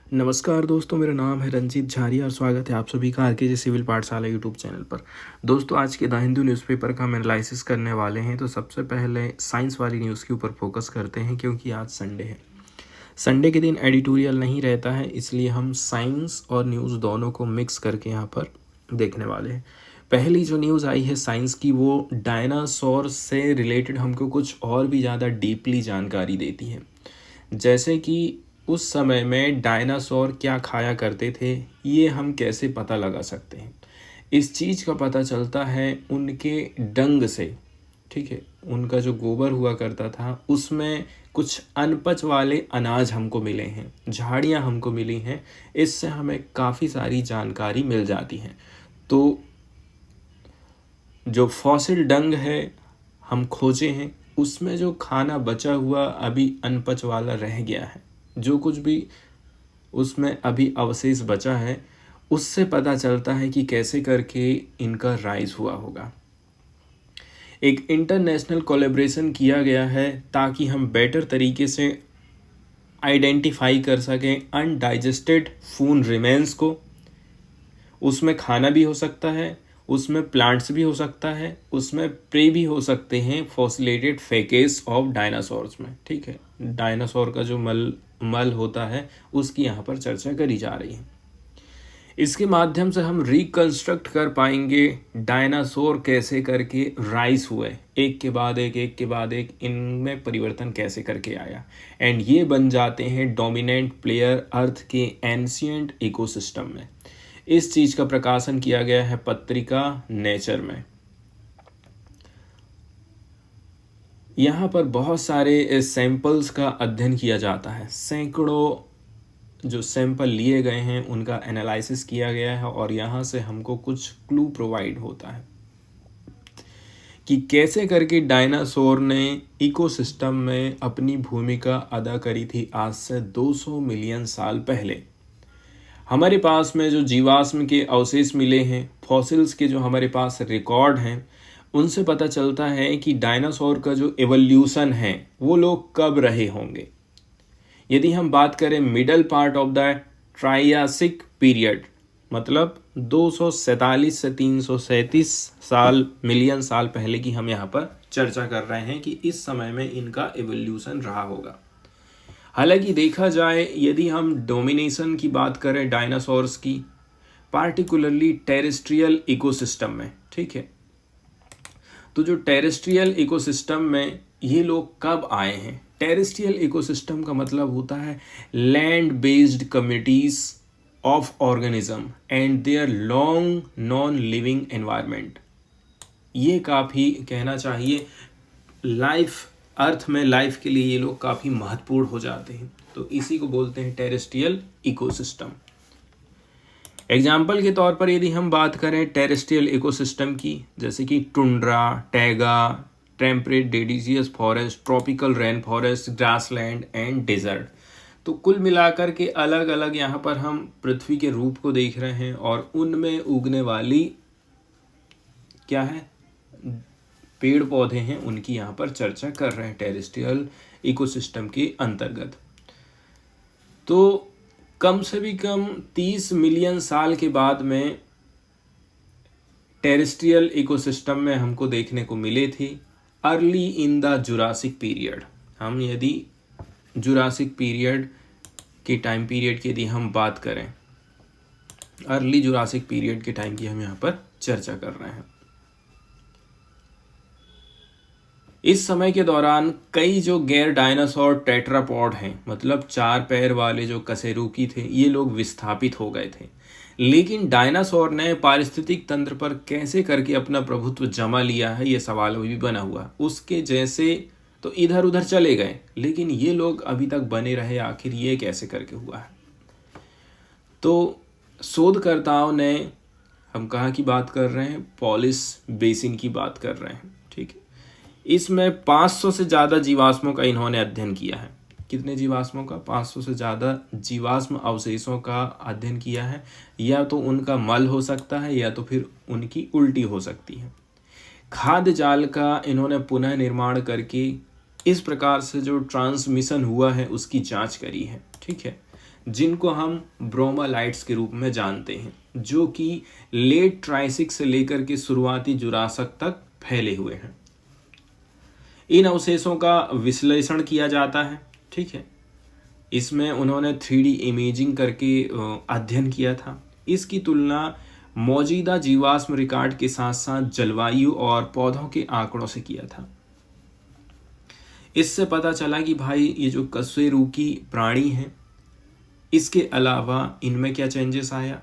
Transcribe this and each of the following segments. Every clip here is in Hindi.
नमस्कार दोस्तों, मेरा नाम है रंजीत झारिया और स्वागत है आप सभी का आरके सिविल पाठशाला यूट्यूब चैनल पर। दोस्तों, आज के द हिंदू न्यूज़पेपर का हम एनालिसिस करने वाले हैं। तो सबसे पहले साइंस वाली न्यूज़ के ऊपर फोकस करते हैं, क्योंकि आज संडे है। संडे के दिन एडिटोरियल नहीं रहता है, इसलिए हम साइंस और न्यूज़ दोनों को मिक्स करके यहाँ पर देखने वाले हैं। पहली जो न्यूज़ आई है साइंस की, वो डायनासोर से रिलेटेड हमको कुछ और भी ज़्यादा डीपली जानकारी देती है। जैसे कि उस समय में डायनासोर क्या खाया करते थे, ये हम कैसे पता लगा सकते हैं। इस चीज़ का पता चलता है उनके डंग से। ठीक है, उनका जो गोबर हुआ करता था उसमें कुछ अनपच वाले अनाज हमको मिले हैं, झाड़ियाँ हमको मिली हैं। इससे हमें काफ़ी सारी जानकारी मिल जाती है। तो जो फॉसिल डंग है हम खोजे हैं, उसमें जो खाना बचा हुआ अभी अनपच वाला रह गया है, जो कुछ भी उसमें अभी अवशेष बचा है, उससे पता चलता है कि कैसे करके इनका राइज हुआ होगा। एक इंटरनेशनल कोलैबोरेशन किया गया है ताकि हम बेटर तरीके से आइडेंटिफाई कर सकें अनडाइजेस्टेड फूड रिमेन्स को। उसमें खाना भी हो सकता है, उसमें प्लांट्स भी हो सकता है, उसमें प्रे भी हो सकते हैं फॉसिलेटेड फेकेस ऑफ डायनासोर्स में। ठीक है, डायनासोर का जो मल होता है उसकी यहाँ पर चर्चा करी जा रही है। इसके माध्यम से हम रिकंस्ट्रक्ट कर पाएंगे डायनासोर कैसे करके राइज हुए, एक के बाद एक इनमें परिवर्तन कैसे करके आया, एंड ये बन जाते हैं डोमिनेंट प्लेयर अर्थ के एंशिएंट इकोसिस्टम में। इस चीज़ का प्रकाशन किया गया है पत्रिका नेचर में। यहाँ पर बहुत सारे सैंपल्स का अध्ययन किया जाता है। सैकड़ों जो सैंपल लिए गए हैं उनका एनालिसिस किया गया है, और यहाँ से हमको कुछ क्लू प्रोवाइड होता है कि कैसे करके डायनासोर ने इकोसिस्टम में अपनी भूमिका अदा करी थी आज से 200 मिलियन साल पहले। हमारे पास में जो जीवाश्म के अवशेष मिले हैं, फॉसिल्स के जो हमारे पास रिकॉर्ड हैं, उनसे पता चलता है कि डायनासोर का जो एवोल्यूशन है वो लोग कब रहे होंगे। यदि हम बात करें middle part of the Triassic period, मतलब 247 से 337 मिलियन साल पहले की हम यहाँ पर चर्चा कर रहे हैं कि इस समय में इनका एवोल्यूशन रहा होगा। हालांकि देखा जाए, यदि हम डोमिनेशन की बात करें डायनासोर्स की, पार्टिकुलरली टेरेस्ट्रियल इकोसिस्टम में, ठीक है, तो जो टेरेस्ट्रियल इकोसिस्टम में ये लोग कब आए हैं। टेरेस्ट्रियल इकोसिस्टम का मतलब होता है land based communities of organism and their long non living environment. ये काफ़ी कहना चाहिए लाइफ, अर्थ में लाइफ के लिए ये लोग काफ़ी महत्वपूर्ण हो जाते हैं। तो इसी को बोलते हैं टेरेस्ट्रियल इकोसिस्टम। एग्जाम्पल के तौर पर यदि हम बात करें टेरेस्ट्रियल इकोसिस्टम की, जैसे कि tundra, taiga, temperate deciduous forest, tropical rain forest, grassland and desert, तो कुल मिलाकर के अलग अलग यहाँ पर हम पृथ्वी के रूप को देख रहे हैं, और उनमें उगने वाली क्या है, पेड़ पौधे हैं, उनकी यहाँ पर चर्चा कर रहे हैं टेरेस्ट्रियल इकोसिस्टम के अंतर्गत। तो कम से भी कम 30 मिलियन साल के बाद में टेरेस्ट्रियल इकोसिस्टम में हमको देखने को मिले थे early in the Jurassic period. हम यदि जुरासिक पीरियड के टाइम पीरियड की यदि हम बात करें, अर्ली जुरासिक पीरियड के टाइम की हम यहाँ पर चर्चा कर रहे हैं। इस समय के दौरान कई जो गैर डायनासोर टेट्रापॉड हैं, मतलब 4 पैर वाले जो कशेरुकी थे, ये लोग विस्थापित हो गए थे। लेकिन डायनासोर ने पारिस्थितिक तंत्र पर कैसे करके अपना प्रभुत्व जमा लिया है, ये सवाल अभी भी बना हुआ। उसके जैसे तो इधर उधर चले गए, लेकिन ये लोग अभी तक बने रहे, आखिर ये कैसे करके हुआ है। तो शोधकर्ताओं ने, हम कहाँ की बात कर रहे हैं, पॉलिस बेसिन की बात कर रहे हैं, ठीक है। इसमें 500 से ज़्यादा जीवाश्मों का इन्होंने अध्ययन किया है। कितने जीवाश्मों का? 500 से ज़्यादा जीवाश्म अवशेषों का अध्ययन किया है। या तो उनका मल हो सकता है, या तो फिर उनकी उल्टी हो सकती है। खाद्य जाल का इन्होंने पुनः निर्माण करके इस प्रकार से जो ट्रांसमिशन हुआ है उसकी जांच करी है, ठीक है, जिनको हम ब्रोमालाइट्स के रूप में जानते हैं, जो कि लेट ट्राइसिक से लेकर के शुरुआती जुरासिक तक फैले हुए हैं। इन अवशेषों का विश्लेषण किया जाता है। ठीक है, इसमें उन्होंने 3D इमेजिंग करके अध्ययन किया था। इसकी तुलना मौजूदा जीवाश्म रिकॉर्ड के साथ साथ जलवायु और पौधों के आंकड़ों से किया था। इससे पता चला कि भाई ये जो कशेरुकी प्राणी हैं, इसके अलावा इनमें क्या चेंजेस आया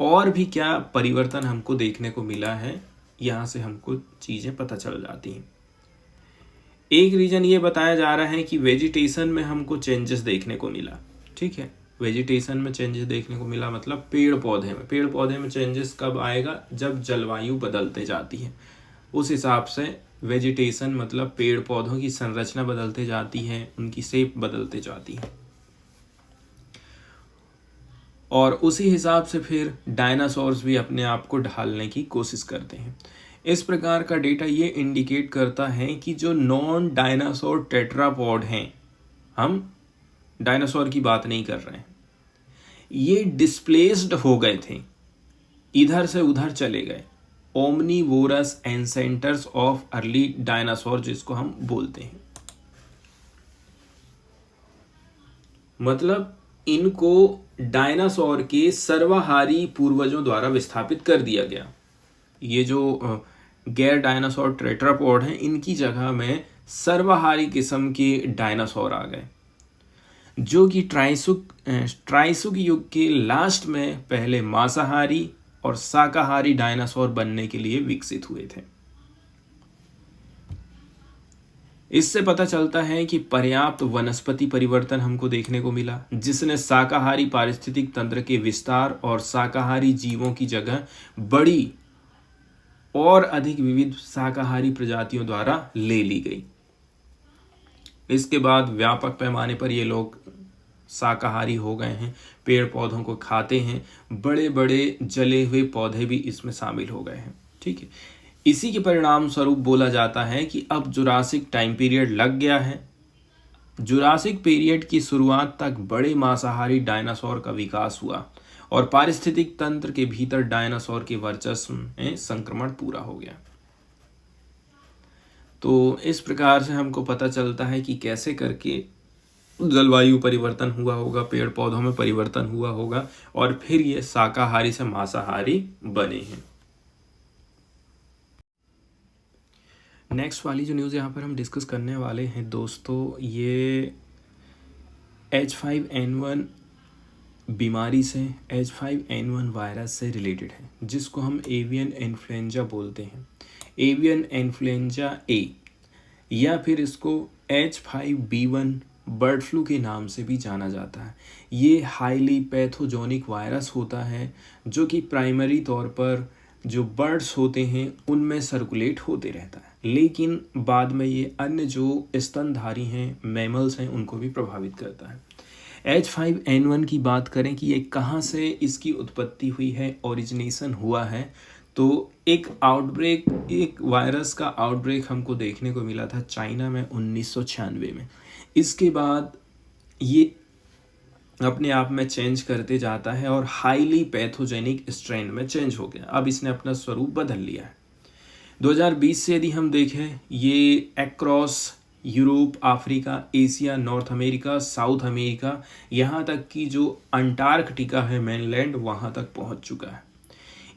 और भी क्या परिवर्तन हमको देखने को मिला है, यहाँ से हमको चीज़ें पता चल जाती हैं। एक रीज़न ये बताया जा रहा है कि वेजिटेशन में हमको चेंजेस देखने को मिला। ठीक है, वेजिटेशन में चेंजेस देखने को मिला मतलब पेड़ पौधे में चेंजेस कब आएगा, जब जलवायु बदलते जाती है। उस हिसाब से वेजिटेशन मतलब पेड़ पौधों की संरचना बदलते जाती है, उनकी शेप बदलते जाती है, और उसी हिसाब से फिर डायनासोर्स भी अपने आप को ढालने की कोशिश करते हैं। इस प्रकार का डेटा ये इंडिकेट करता है कि जो नॉन डायनासोर टेट्रापॉड हैं, हम डायनासोर की बात नहीं कर रहे हैं, ये डिस्प्लेस्ड हो गए थे, इधर से उधर चले गए, ओमनीवोरस एंसेंटर्स ऑफ अर्ली डायनासोर जिसको हम बोलते हैं। मतलब इनको डायनासोर के सर्वाहारी पूर्वजों द्वारा विस्थापित कर दिया गया। ये जो गैर डायनासोर टेट्रापॉड हैं, इनकी जगह में सर्वाहारी किस्म के डायनासोर आ गए, जो कि ट्राइसुक युग के लास्ट में पहले मांसाहारी और शाकाहारी डायनासोर बनने के लिए विकसित हुए थे। इससे पता चलता है कि पर्याप्त वनस्पति परिवर्तन हमको देखने को मिला, जिसने शाकाहारी पारिस्थितिक तंत्र के विस्तार और शाकाहारी जीवों की जगह बड़ी और अधिक विविध शाकाहारी प्रजातियों द्वारा ले ली गई। इसके बाद व्यापक पैमाने पर ये लोग शाकाहारी हो गए हैं, पेड़ पौधों को खाते हैं, बड़े बड़े जले हुए पौधे भी इसमें शामिल हो गए हैं। ठीक है, इसी के परिणाम स्वरूप बोला जाता है कि अब जुरासिक टाइम पीरियड लग गया है। जुरासिक पीरियड की शुरुआत तक बड़े मांसाहारी डायनासोर का विकास हुआ और पारिस्थितिक तंत्र के भीतर डायनासोर के वर्चस्व में संक्रमण पूरा हो गया। तो इस प्रकार से हमको पता चलता है कि कैसे करके जलवायु परिवर्तन हुआ होगा, पेड़ पौधों में परिवर्तन हुआ होगा और फिर ये शाकाहारी से मांसाहारी बने हैं। नेक्स्ट वाली जो न्यूज़ यहाँ पर हम डिस्कस करने वाले हैं दोस्तों, ये H5N1 बीमारी से, H5N1 वायरस से रिलेटेड है, जिसको हम एवियन इन्फ्लुएंजा बोलते हैं, एवियन इन्फ्लुएंजा ए, या फिर इसको H5B1 बर्ड फ्लू के नाम से भी जाना जाता है। ये हाईली पैथोजेनिक वायरस होता है, जो कि प्राइमरी तौर पर जो बर्ड्स होते हैं उनमें सर्कुलेट होते रहता है, लेकिन बाद में ये अन्य जो स्तनधारी हैं, मैमल्स हैं, उनको भी प्रभावित करता है। H5N1 की बात करें कि ये कहाँ से इसकी उत्पत्ति हुई है, ओरिजिनेशन हुआ है, तो एक वायरस का आउटब्रेक हमको देखने को मिला था चाइना में 1996 में। इसके बाद ये अपने आप में चेंज करते जाता है और हाईली पैथोजेनिक स्ट्रेन में चेंज हो गया। अब इसने अपना स्वरूप बदल लिया है। 2020 से यदि हम देखें, ये across Europe, Africa, Asia, north America, south America, यहाँ तक कि जो अंटार्कटिका है मेनलैंड, वहाँ तक पहुँच चुका है।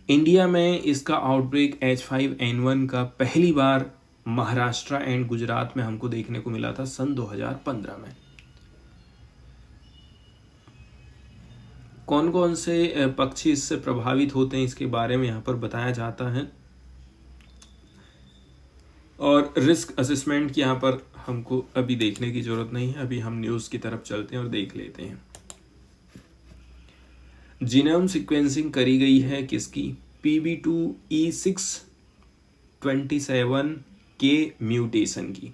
इंडिया में इसका आउटब्रेक H5N1 का पहली बार महाराष्ट्र एंड गुजरात में हमको देखने को मिला था सन 2015 में। कौन कौन से पक्षी इससे प्रभावित होते हैं इसके बारे में यहाँ पर बताया जाता है, और रिस्क असेसमेंट की यहाँ पर हमको अभी देखने की जरूरत नहीं है। अभी हम न्यूज़ की तरफ चलते हैं और देख लेते हैं। जीनोम सीक्वेंसिंग करी गई है किसकी, PB2E627 के म्यूटेशन की।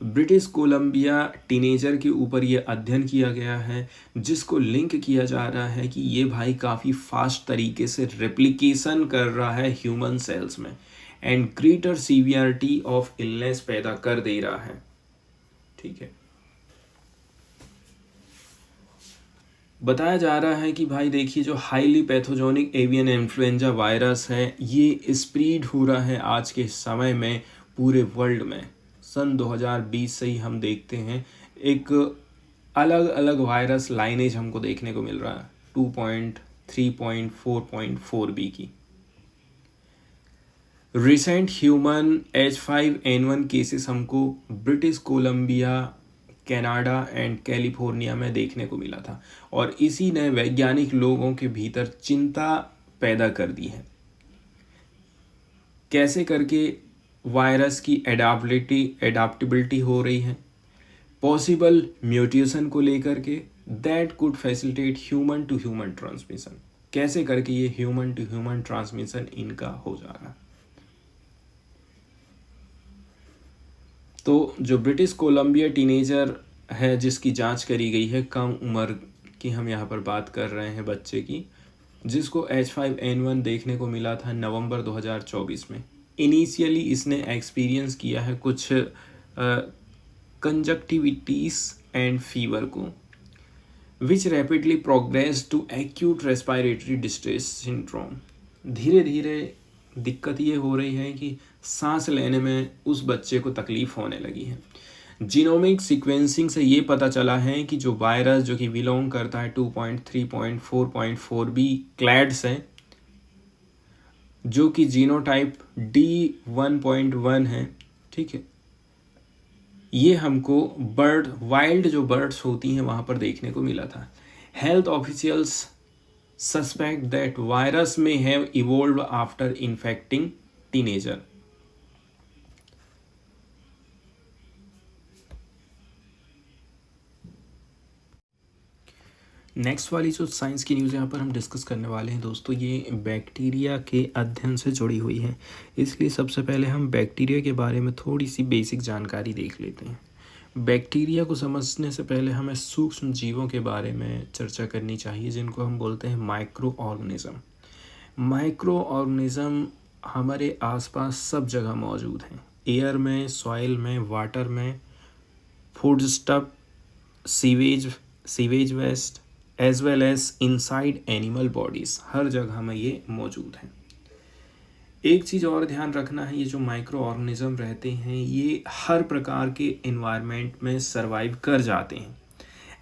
ब्रिटिश कोलंबिया टीनेजर के ऊपर ये अध्ययन किया गया है, जिसको लिंक किया जा रहा है कि ये भाई काफ़ी फास्ट तरीके से रेप्लिकेशन कर रहा है ह्यूमन सेल्स में and greater severity of illness पैदा कर दे रहा है। ठीक है, बताया जा रहा है कि भाई देखिए जो highly pathogenic avian influenza virus है ये स्प्रीड हो रहा है आज के समय में पूरे वर्ल्ड में। सन 2020 से ही हम देखते हैं एक अलग अलग वायरस लाइनेज हमको देखने को मिल रहा है 2.3.4.4b की। रिसेंट ह्यूमन H5N1 केसेस हमको British Columbia, Canada and California में देखने को मिला था और इसी ने वैज्ञानिक लोगों के भीतर चिंता पैदा कर दी है। कैसे करके वायरस की एडाप्टेबिलिटी हो रही है, पॉसिबल म्यूटेशन को लेकर के that could facilitate human to human transmission. कैसे करके ये ह्यूमन टू ह्यूमन ट्रांसमिशन इनका हो जा रहा है। तो जो ब्रिटिश कोलंबिया टीनेजर है जिसकी जांच करी गई है, कम उम्र की हम यहाँ पर बात कर रहे हैं बच्चे की, जिसको H5N1 देखने को मिला था नवंबर 2024 में। इनिशियली इसने एक्सपीरियंस किया है कुछ कंजक्टिविटीज एंड फीवर को which rapidly progress to acute respiratory distress syndrome. धीरे धीरे दिक्कत ये हो रही है कि सांस लेने में उस बच्चे को तकलीफ होने लगी है। जीनोमिक सीक्वेंसिंग से ये पता चला है कि जो वायरस जो कि बिलोंग करता है 2.3.4.4b क्लैड से, जो कि जीनोटाइप D1.1 है, ठीक है, ये हमको वाइल्ड जो बर्ड्स होती हैं वहाँ पर देखने को मिला था। Health officials suspect that virus may have evolve after infecting teenager. Next वाली जो साइंस की न्यूज़ यहाँ पर हम डिस्कस करने वाले हैं दोस्तों, ये बैक्टीरिया के अध्ययन से जुड़ी हुई है। इसलिए सबसे पहले हम बैक्टीरिया के बारे में थोड़ी सी बेसिक जानकारी देख लेते हैं। बैक्टीरिया को समझने से पहले हमें सूक्ष्म जीवों के बारे में चर्चा करनी चाहिए जिनको हम बोलते हैं माइक्रो ऑर्गेनिज्म। माइक्रो ऑर्गेनिज्म हमारे आसपास सब जगह मौजूद हैं, एयर में, सॉइल में, वाटर में, food stuff, sewage waste as well as inside animal bodies, हर जगह में ये मौजूद हैं। एक चीज़ और ध्यान रखना है, ये जो माइक्रो ऑर्गेनिज्म रहते हैं ये हर प्रकार के एनवायरनमेंट में सरवाइव कर जाते हैं।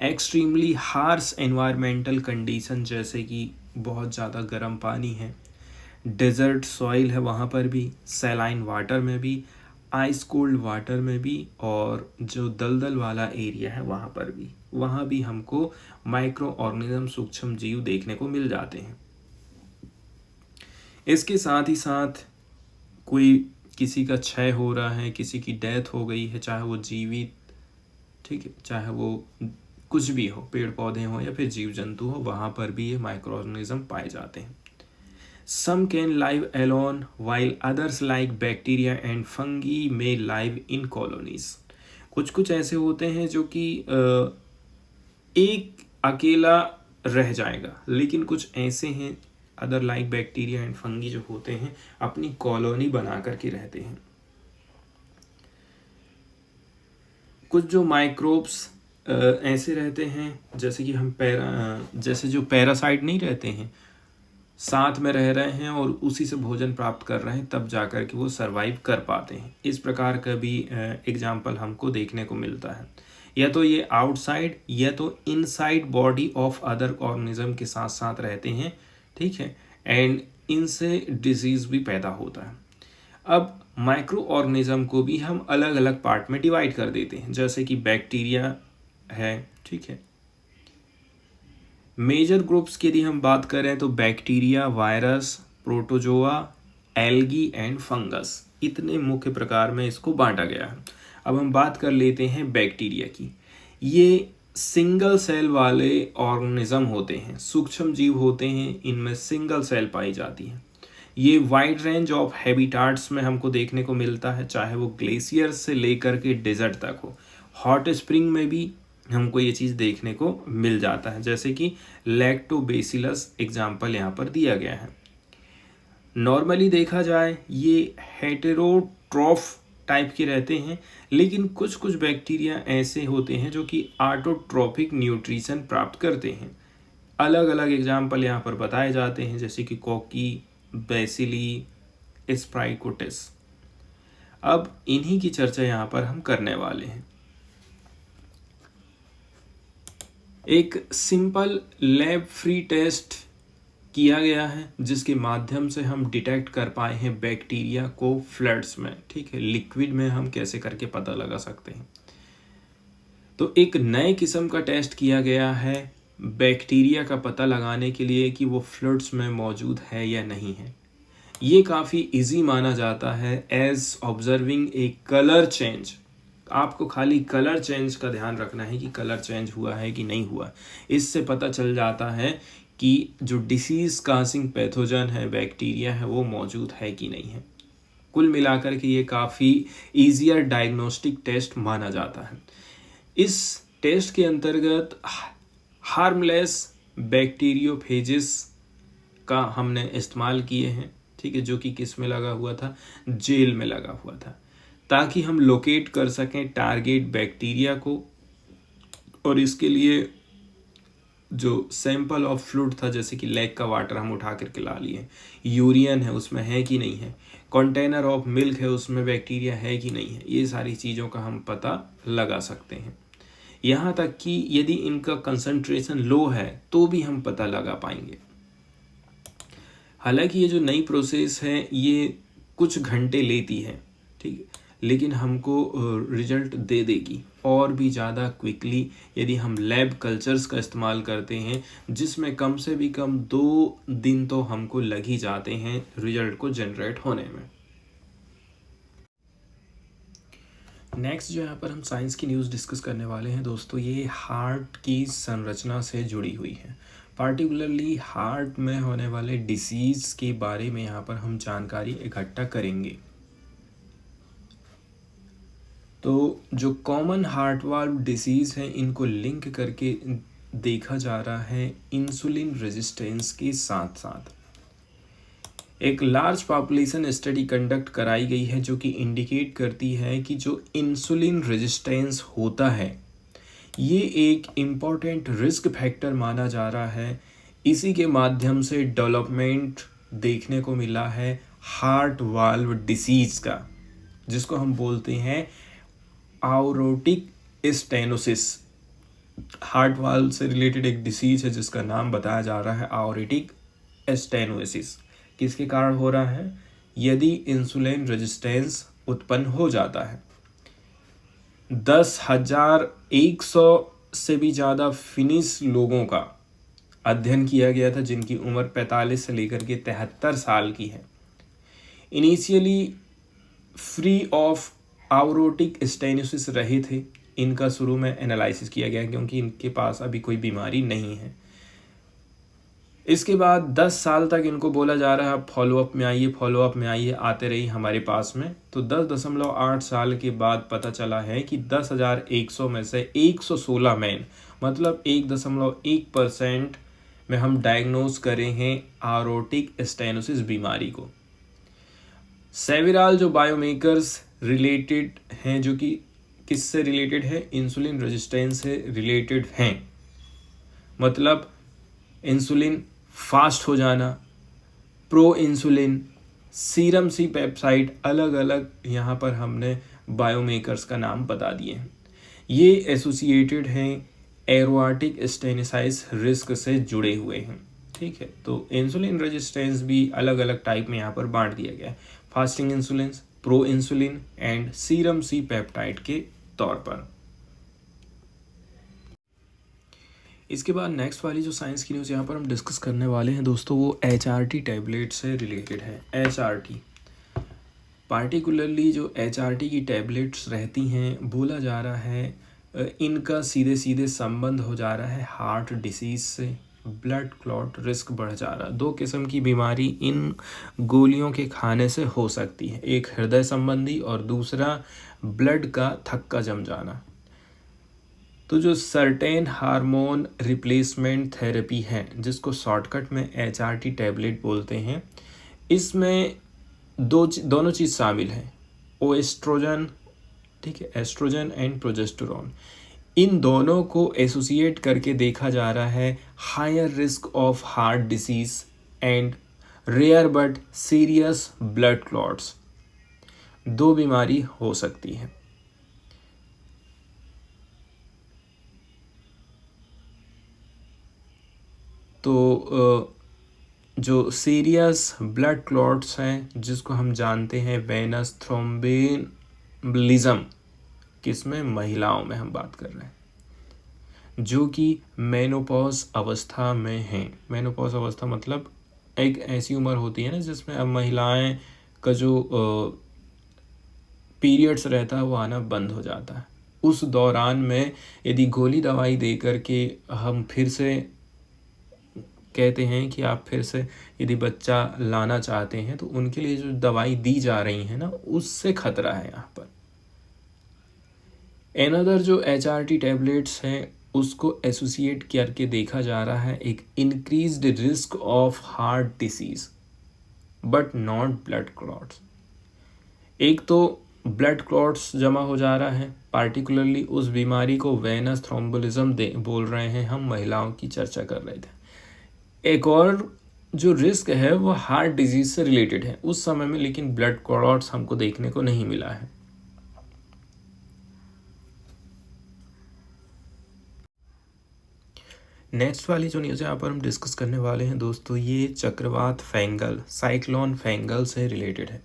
एक्सट्रीमली हार्श एनवायरमेंटल कंडीशन जैसे कि बहुत ज़्यादा गर्म पानी है, डेजर्ट सॉइल है वहाँ पर भी, सैलाइन वाटर में भी, आइस कोल्ड वाटर में भी, और जो दलदल वाला एरिया है वहाँ भी हमको माइक्रो ऑर्गेनिज्म सूक्ष्म जीव देखने को मिल जाते हैं। इसके साथ ही साथ कोई किसी का क्षय हो रहा है, किसी की डेथ हो गई है, चाहे वो जीवित, ठीक है, चाहे वो कुछ भी हो, पेड़ पौधे हो या फिर जीव जंतु हो, वहाँ पर भी ये माइक्रो ऑर्गेनिज्म पाए जाते हैं। Some can live alone while others like bacteria and fungi may live in colonies। कुछ ऐसे होते हैं जो कि एक अकेला रह जाएगा, लेकिन कुछ ऐसे हैं other like bacteria and fungi जो होते हैं अपनी कॉलोनी बना करके रहते हैं। कुछ जो माइक्रोब्स ऐसे रहते हैं जैसे कि हम जैसे जो पैरासाइट नहीं रहते हैं, साथ में रह रहे हैं और उसी से भोजन प्राप्त कर रहे हैं, तब जाकर के वो सरवाइव कर पाते हैं। इस प्रकार का भी एग्जाम्पल हमको देखने को मिलता है। या तो ये आउटसाइड या तो inside body of other organism के साथ साथ रहते हैं, ठीक है, एंड इनसे डिजीज भी पैदा होता है। अब माइक्रो ऑर्गेनिज्म को भी हम अलग अलग पार्ट में डिवाइड कर देते हैं, जैसे कि बैक्टीरिया है, ठीक है। मेजर ग्रुप्स की यदि हम बात करें तो bacteria, virus, protozoa, algae and fungus, इतने मुख्य प्रकार में इसको बांटा गया है। अब हम बात कर लेते हैं बैक्टीरिया की। ये सिंगल सेल वाले ऑर्गेनिज्म होते हैं, सूक्ष्म जीव होते हैं, इनमें सिंगल सेल पाई जाती है। ये वाइड रेंज ऑफ हैबिटाट्स में हमको देखने को मिलता है, चाहे वो ग्लेशियर से लेकर के डेजर्ट तक हो। हॉट स्प्रिंग में भी हमको ये चीज़ देखने को मिल जाता है, जैसे कि लैक्टोबैसिलस एग्जाम्पल यहाँ पर दिया गया है। नॉर्मली देखा जाए ये हेटेरोट्रॉफ टाइप के रहते हैं, लेकिन कुछ बैक्टीरिया ऐसे होते हैं जो कि ऑटोट्रॉपिक न्यूट्रिशन प्राप्त करते हैं। अलग अलग एग्जाम्पल यहाँ पर बताए जाते हैं, जैसे कि कोकी, बेसिली, स्प्राइकोटिस। अब इन्हीं की चर्चा यहाँ पर हम करने वाले हैं। एक सिंपल लैब फ्री टेस्ट किया गया है जिसके माध्यम से हम डिटेक्ट कर पाए हैं बैक्टीरिया को फ्लड्स में। ठीक है, लिक्विड में हम कैसे करके पता लगा सकते हैं। तो एक नए किस्म का टेस्ट किया गया है बैक्टीरिया का पता लगाने के लिए कि वो फ्लड्स में मौजूद है या नहीं है। ये काफ़ी इजी माना जाता है एज ऑब्जर्विंग ए कलर चेंज। आपको खाली कलर चेंज का ध्यान रखना है कि कलर चेंज हुआ है कि नहीं हुआ। इससे पता चल जाता है कि जो डिसीज़ काजिंग पैथोजन है, बैक्टीरिया है, वो मौजूद है कि नहीं है। कुल मिलाकर के ये काफ़ी ईजियर डायग्नोस्टिक टेस्ट माना जाता है। इस टेस्ट के अंतर्गत हार्मलेस बैक्टीरियोफेजिस का हमने इस्तेमाल किए हैं। ठीक है, जो कि किस में लगा हुआ था, जेल में लगा हुआ था, ताकि हम लोकेट कर सकें टारगेट बैक्टीरिया को। और इसके लिए जो सैंपल ऑफ फ्लूइड था, जैसे कि लेक का वाटर हम उठा करके ला लिए, यूरिन है उसमें है कि नहीं है, कंटेनर ऑफ मिल्क है उसमें बैक्टीरिया है कि नहीं है, ये सारी चीज़ों का हम पता लगा सकते हैं। यहाँ तक कि यदि इनका कंसंट्रेशन लो है तो भी हम पता लगा पाएंगे। हालांकि ये जो नई प्रोसेस है ये कुछ घंटे लेती है, ठीक है, लेकिन हमको रिजल्ट दे देगी और भी ज़्यादा क्विकली यदि हम लैब कल्चर्स का इस्तेमाल करते हैं, जिसमें कम से भी कम 2 दिन तो हमको लग ही जाते हैं रिजल्ट को जनरेट होने में। नेक्स्ट जो यहाँ पर हम साइंस की न्यूज़ डिस्कस करने वाले हैं दोस्तों, ये हार्ट की संरचना से जुड़ी हुई है। पार्टिकुलरली हार्ट में होने वाले डिसीज़ के बारे में यहाँ पर हम जानकारी इकट्ठा करेंगे। तो जो कॉमन हार्ट वाल्व डिसीज़ हैं इनको लिंक करके देखा जा रहा है इंसुलिन रेजिस्टेंस के साथ साथ। एक लार्ज पॉपुलेशन स्टडी कंडक्ट कराई गई है जो कि इंडिकेट करती है कि जो इंसुलिन रेजिस्टेंस होता है ये एक इम्पॉर्टेंट रिस्क फैक्टर माना जा रहा है। इसी के माध्यम से डेवलपमेंट देखने को मिला है हार्ट वाल्व डिसीज़ का, जिसको हम बोलते हैं आयोर्टिक स्टेनोसिस। हार्ट वाल्व से रिलेटेड एक डिसीज है जिसका नाम बताया जा रहा है आयोर्टिक स्टेनोसिस। किसके कारण हो रहा है? यदि इंसुलिन रेजिस्टेंस उत्पन्न हो जाता है। 10,100 से भी ज़्यादा फिनिश लोगों का अध्ययन किया गया था जिनकी उम्र 45 से लेकर के 73 साल की है। इनिशियली फ्री ऑफ आयोर्टिक स्टेनोसिस रहे थे। इनका शुरू में एनालिसिस किया गया क्योंकि इनके पास अभी कोई बीमारी नहीं है। इसके बाद 10 साल तक इनको बोला जा रहा है फॉलोअप में आइए, आते रही हमारे पास में। तो 10.8 साल के बाद पता चला है कि 10,100 में से 116 मैन, मतलब 1.1% में हम डायग्नोज करें हैं आयोर्टिक स्टेनोसिस बीमारी को। सेवेरल जो बायोमेकर्स रिलेटेड हैं, जो कि किससे रिलेटेड है? इंसुलिन रेजिस्टेंस से रिलेटेड हैं। मतलब इंसुलिन फास्ट हो जाना, प्रो इंसुलिन, सीरम सी पेप्साइड, अलग अलग यहाँ पर हमने बायोमेकर्स का नाम बता दिए हैं। ये एसोसिएटेड हैं एरोटिक स्टेनोसिस रिस्क से जुड़े हुए हैं। ठीक है, तो इंसुलिन रेजिस्टेंस भी अलग अलग टाइप में यहाँ पर बांट दिया गया है, fasting insulin, pro insulin and serum C peptide के तौर पर। इसके बाद नेक्स्ट वाली जो साइंस की न्यूज़ यहाँ पर हम डिस्कस करने वाले हैं दोस्तों, वो HRT टैबलेट से रिलेटेड है। HRT पार्टिकुलरली जो HRT की टैबलेट्स रहती हैं, बोला जा रहा है इनका सीधे सीधे संबंध हो जा रहा है हार्ट डिसीज़ से। ब्लड क्लॉट रिस्क बढ़ जा रहा है। 2 किस्म की बीमारी इन गोलियों के खाने से हो सकती है, एक हृदय संबंधी और दूसरा ब्लड का थक्का जम जाना। तो जो सर्टेन हार्मोन रिप्लेसमेंट थेरेपी है, जिसको शॉर्टकट में HRT टैबलेट बोलते हैं, इसमें दोनों चीज़ शामिल है, ओएस्ट्रोजन, ठीक है, एस्ट्रोजन एंड प्रोजेस्टेरोन। इन दोनों को एसोसिएट करके देखा जा रहा है higher risk of heart disease and rare but serious blood clots, दो बीमारी हो सकती है। तो जो सीरियस ब्लड क्लॉट्स हैं जिसको हम जानते हैं वेनस थ्रोम्बोलिज्म, किसमें, महिलाओं में हम बात कर रहे हैं जो कि मेनोपॉज अवस्था में हैं। मेनोपॉज अवस्था मतलब एक ऐसी उम्र होती है ना जिसमें अब महिलाएं का जो पीरियड्स रहता है वो आना बंद हो जाता है। उस दौरान में यदि गोली दवाई दे करके हम फिर से कहते हैं कि आप फिर से यदि बच्चा लाना चाहते हैं तो उनके लिए जो दवाई दी जा रही है ना उससे खतरा है यहाँ पर। एनदर जो HRT टैबलेट्स हैं उसको एसोसिएट करके देखा जा रहा है एक increased risk of heart disease but not blood clots. एक तो ब्लड क्लॉट्स जमा हो जा रहा है, पार्टिकुलरली उस बीमारी को वेनस थ्रोम्बोलिज्म बोल रहे हैं, हम महिलाओं की चर्चा कर रहे थे। एक और जो रिस्क है वो हार्ट डिजीज से रिलेटेड है उस समय में, लेकिन ब्लड क्लॉट्स हमको देखने को नहीं मिला है। नेक्स्ट वाली जो न्यूज़ यहाँ पर हम डिस्कस करने वाले हैं दोस्तों, ये चक्रवात फेंगल, साइक्लोन फेंगल से रिलेटेड है।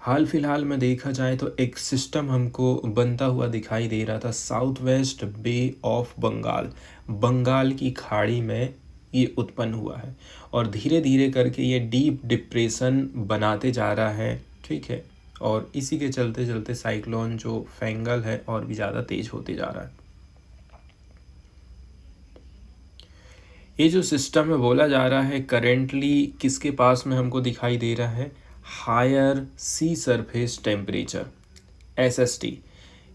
हाल फिलहाल में देखा जाए तो एक सिस्टम हमको बनता हुआ दिखाई दे रहा था south west bay of Bengal, Bengal की खाड़ी में ये उत्पन्न हुआ है और धीरे धीरे करके ये डीप डिप्रेशन बनाते जा रहा है, ठीक है। और इसी के चलते चलते साइक्लोन जो फेंगल है और भी ज़्यादा तेज होते जा रहा है। ये जो सिस्टम है बोला जा रहा है करेंटली किसके पास में हमको दिखाई दे रहा है, higher sea surface temperature SST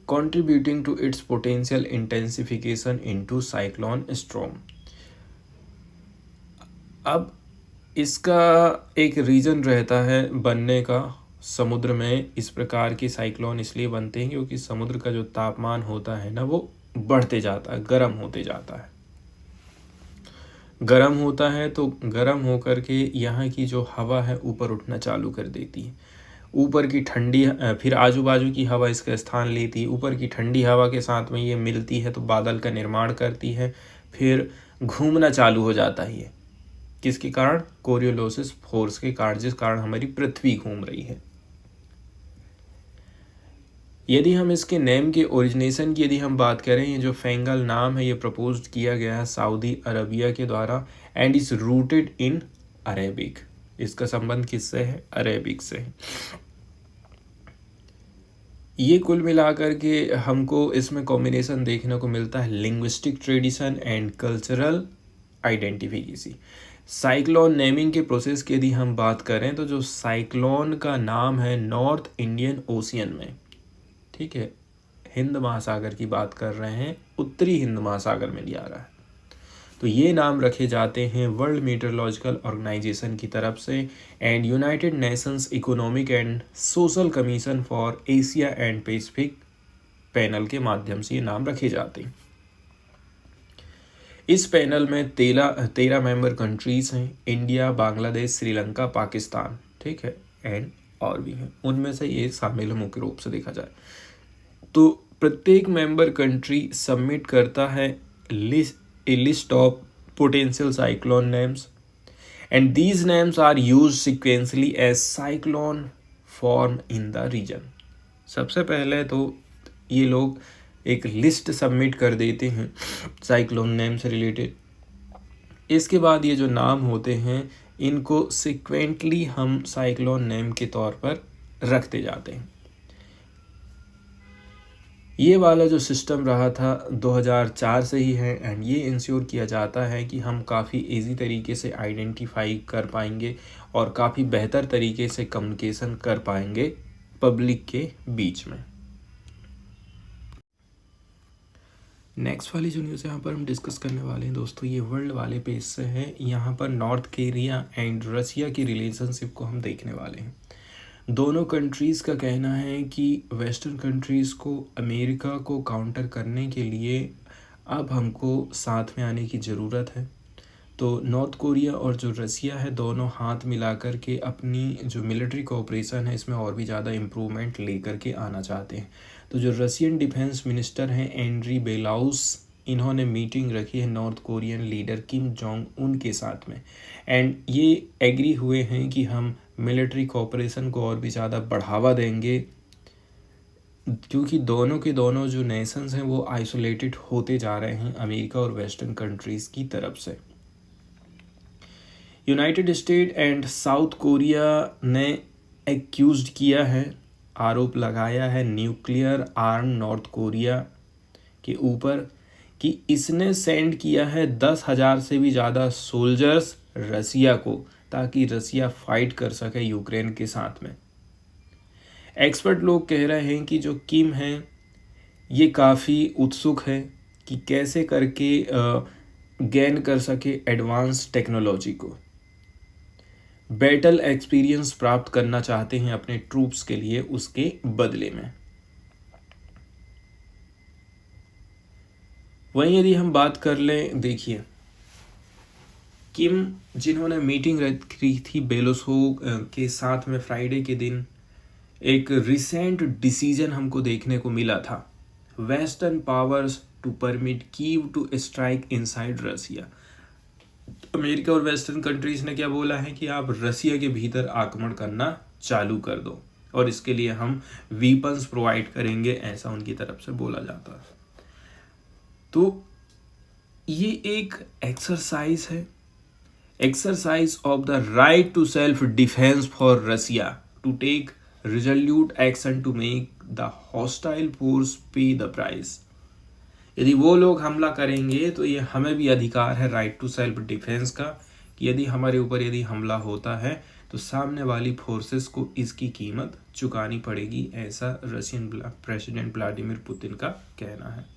contributing to its potential intensification into cyclone storm। अब इसका एक रीज़न रहता है बनने का, समुद्र में इस प्रकार के साइक्लोन इसलिए बनते हैं क्योंकि समुद्र का जो तापमान होता है ना वो बढ़ते जाता है, गर्म होते जाता है। गर्म होता है तो गर्म होकर के यहाँ की जो हवा है ऊपर उठना चालू कर देती है, ऊपर की ठंडी फिर आजू बाजू की हवा इसका स्थान लेती है, ऊपर की ठंडी हवा के साथ में ये मिलती है तो बादल का निर्माण करती है, फिर घूमना चालू हो जाता है ये किसके कारण, कोरियोलिस फोर्स के कारण, जिस कारण हमारी पृथ्वी घूम रही है। यदि हम इसके नेम के ओरिजिनेशन की यदि हम बात करें, ये जो फेंगल नाम है ये प्रपोज किया गया है सऊदी अरबिया के द्वारा and is rooted in Arabic. इसका संबंध किससे है, अरेबिक से है। ये कुल मिलाकर के हमको इसमें कॉम्बिनेशन देखने को मिलता है linguistic tradition and cultural identification. Cyclone naming के प्रोसेस की यदि हम बात करें तो जो साइक्लोन का नाम है नॉर्थ इंडियन ओशियन में, ठीक है, हिंद महासागर की बात कर रहे हैं, उत्तरी हिंद महासागर में लिया रहा है, तो ये नाम रखे जाते हैं वर्ल्ड मीटरोलॉजिकल ऑर्गेनाइजेशन की तरफ से and United Nations economic and social commission for Asia and Pacific panel के माध्यम से ये नाम रखे जाते हैं। इस पैनल में 13 मेंबर कंट्रीज हैं, इंडिया, बांग्लादेश, श्रीलंका, पाकिस्तान, ठीक है, एंड और भी हैं, उनमें से ये शामिल है मुख्य रूप से देखा जाए तो। प्रत्येक मेंबर कंट्री सबमिट करता है a list of potential cyclone names and these names are used sequentially as cyclone form in the region। सबसे पहले तो ये लोग एक लिस्ट सबमिट कर देते हैं साइक्लोन नेम से रिलेटेड, इसके बाद ये जो नाम होते हैं इनको सिक्वेंटली हम साइक्लोन नेम के तौर पर रखते जाते हैं। ये वाला जो सिस्टम रहा था 2004 से ही है एंड ये इंश्योर किया जाता है कि हम काफ़ी इजी तरीके से आइडेंटिफाई कर पाएंगे और काफ़ी बेहतर तरीके से कम्युनिकेशन कर पाएंगे पब्लिक के बीच में। नेक्स्ट वाली जो न्यूज़ यहाँ पर हम डिस्कस करने वाले हैं दोस्तों, ये वर्ल्ड वाले पेज से है। यहाँ पर नॉर्थ कोरिया एंड रसिया की रिलेशनशिप को हम देखने वाले हैं। दोनों कंट्रीज़ का कहना है कि वेस्टर्न कंट्रीज़ को अमेरिका को काउंटर करने के लिए अब हमको साथ में आने की ज़रूरत है। तो नॉर्थ कोरिया और जो रसिया है दोनों हाथ मिला कर के अपनी जो मिलिट्री कोऑपरेशन है इसमें और भी ज़्यादा इम्प्रूवमेंट लेकर के आना चाहते हैं। तो जो रसियन डिफेंस मिनिस्टर हैं एंड्री बेलाउस, इन्होंने मीटिंग रखी है north Korean leader Kim Jong Un के साथ में, एंड ये एग्री हुए हैं कि हम मिलिट्री कोऑपरेशन को और भी ज़्यादा बढ़ावा देंगे, क्योंकि दोनों के दोनों जो नेशंस हैं वो आइसोलेटेड होते जा रहे हैं अमेरिका और वेस्टर्न कंट्रीज़ की तरफ से। United state and south Korea ने एक्यूज्ड किया है, आरोप लगाया है न्यूक्लियर आर्म नॉर्थ कोरिया के ऊपर कि इसने सेंड किया है 10,000 से भी ज़्यादा सोल्जर्स रसिया को, ताकि रसिया फाइट कर सके यूक्रेन के साथ में। एक्सपर्ट लोग कह रहे हैं कि जो किम है ये काफ़ी उत्सुक है कि कैसे करके गेन कर सके एडवांस टेक्नोलॉजी को, बैटल एक्सपीरियंस प्राप्त करना चाहते हैं अपने ट्रूप्स के लिए उसके बदले में। वहीं यदि हम बात कर लें, देखिए किम जिन्होंने मीटिंग रखी थी बेलोसो के साथ में फ्राइडे के दिन, एक रिसेंट डिसीजन हमको देखने को मिला था, western powers to permit Kyiv to strike inside Russia. America और वेस्टर्न कंट्रीज ने क्या बोला है कि आप रसिया के भीतर आक्रमण करना चालू कर दो और इसके लिए हम वीपन्स प्रोवाइड करेंगे, ऐसा उनकी तरफ से बोला जाता है। तो ये एक एक्सरसाइज है, exercise of the right to self defence for Russia to take resolute action to make the hostile force pay the price. यदि वो लोग हमला करेंगे तो ये हमें भी अधिकार है राइट टू सेल्फ डिफेंस का, कि यदि हमारे ऊपर यदि हमला होता है तो सामने वाली फोर्सेस को इसकी कीमत चुकानी पड़ेगी, ऐसा रशियन प्रेसिडेंट व्लादिमीर पुतिन का कहना है।